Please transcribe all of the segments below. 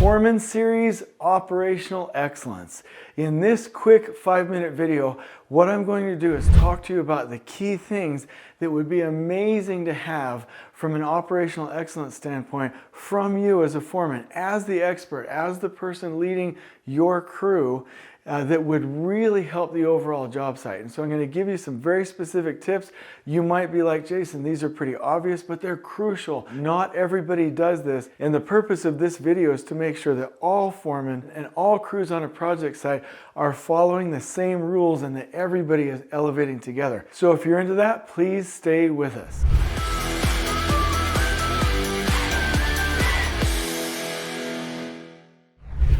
Foreman Series, Operational Excellence. In this quick 5-minute video, what I'm going to do is talk to you about the key things that would be amazing to have from an operational excellence standpoint from you as a foreman, as the expert, as the person leading your crew, that would really help the overall job site. And so I'm going to give you some very specific tips. You might be like, Jason, these are pretty obvious, but they're crucial. Not everybody does this. And the purpose of this video is to make sure that all foremen and all crews on a project site are following the same rules and that everybody is elevating together. So if you're into that, please stay with us.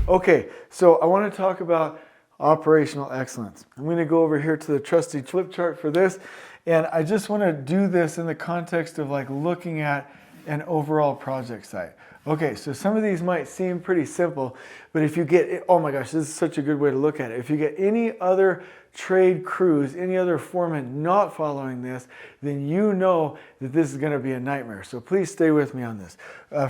Okay, so I want to talk about operational excellence. I'm going to go over here to the trusty flip chart for this, and I just want to do this in the context of like looking at an overall project site. Okay, so some of these might seem pretty simple, but if you get, oh my gosh, this is such a good way to look at it. If you get any other trade crews, any other foreman not following this, then you know that this is going to be a nightmare. So please stay with me on this.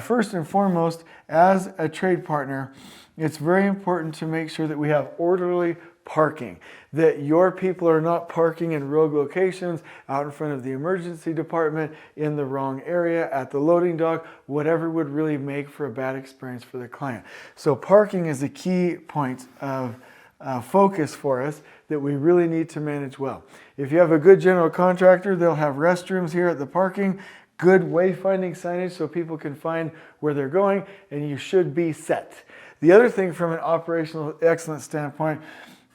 First and foremost, as a trade partner, it's very important to make sure that we have orderly parking, that your people are not parking in rogue locations, out in front of the emergency department, in the wrong area, at the loading dock, whatever would really make for a bad experience for the client. So parking is a key point of focus for us that we really need to manage well. If you have a good general contractor, they'll have restrooms here at the parking, good wayfinding signage so people can find where they're going, and you should be set. The other thing from an operational excellence standpoint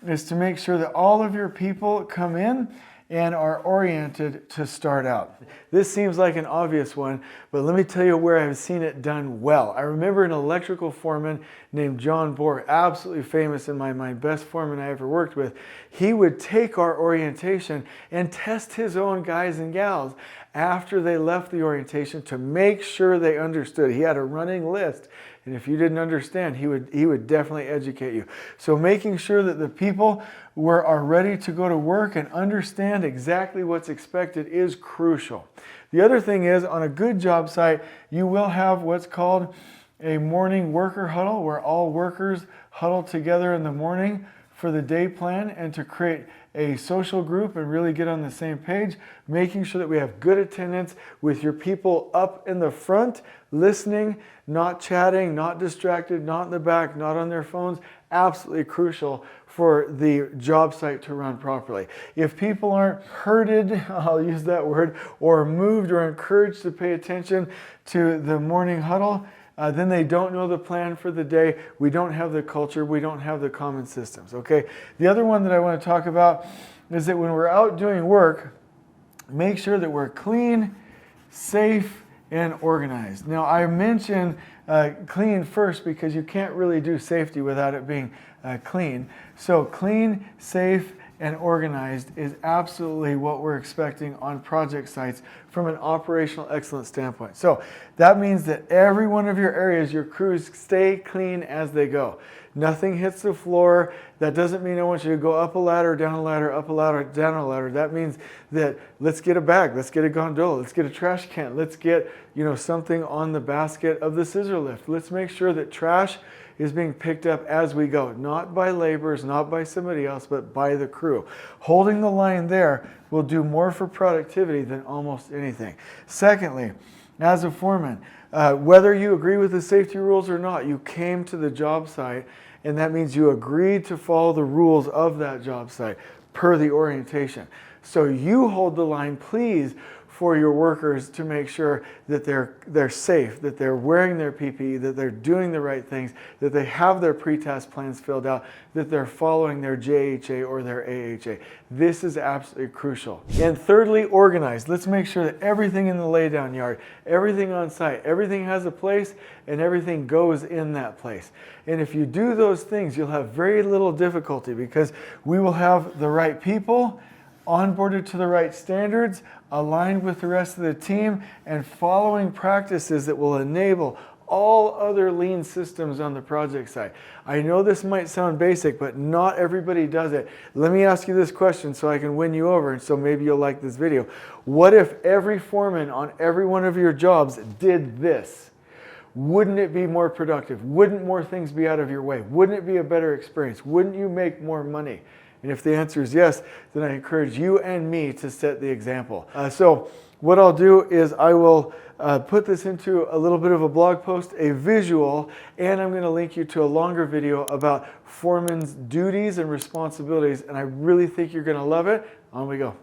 is to make sure that all of your people come in and are oriented to start out. This seems like an obvious one, but let me tell you where I've seen it done well. I remember an electrical foreman named John Bohr, absolutely famous in my mind, best foreman I ever worked with. He would take our orientation and test his own guys and gals after they left the orientation to make sure they understood. He had a running list. And if you didn't understand, he would definitely educate you. So making sure that the people are ready to go to work and understand exactly what's expected is crucial. The other thing is, on a good job site, you will have what's called a morning worker huddle, where all workers huddle together in the morning for the day plan and to create a social group and really get on the same page, making sure that we have good attendance with your people up in the front, listening, not chatting, not distracted, not in the back, not on their phones. Absolutely crucial for the job site to run properly. If people aren't herded, I'll use that word, or moved or encouraged to pay attention to the morning huddle, then they don't know the plan for the day. We don't have the culture. We don't have the common systems, okay? The other one that I want to talk about is that when we're out doing work, make sure that we're clean, safe, and organized. Now, I mention clean first because you can't really do safety without it being clean. So clean, safe, and organized is absolutely what we're expecting on project sites from an operational excellence standpoint. So that means that every one of your areas, your crews stay clean as they go. Nothing hits the floor. That doesn't mean I want you to go up a ladder, down a ladder, up a ladder, down a ladder. That means that let's get a bag, let's get a gondola, let's get a trash can, let's get, something on the basket of the scissor lift. Let's make sure that trash is being picked up as we go, not by laborers, not by somebody else, but by the crew. Holding the line there will do more for productivity than almost anything. Secondly, as a foreman, whether you agree with the safety rules or not, you came to the job site, and that means you agreed to follow the rules of that job site per the orientation. So you hold the line, please, for your workers to make sure that they're safe, that they're wearing their PPE, that they're doing the right things, that they have their pre-task plans filled out, that they're following their JHA or their AHA. This is absolutely crucial. And thirdly, organized. Let's make sure that everything in the laydown yard, everything on site, everything has a place and everything goes in that place. And if you do those things, you'll have very little difficulty because we will have the right people onboarded to the right standards, aligned with the rest of the team, and following practices that will enable all other lean systems on the project site. I know this might sound basic, but not everybody does it. Let me ask you this question so I can win you over, and so maybe you'll like this video. What if every foreman on every one of your jobs did this? wouldn't it be more productive? Wouldn't more things be out of your way? Wouldn't it be a better experience? Wouldn't you make more money? And if the answer is yes, then I encourage you and me to set the example. So what I'll do is I will put this into a little bit of a blog post, a visual, and I'm going to link you to a longer video about foreman's duties and responsibilities, and I really think you're going to love it. On we go.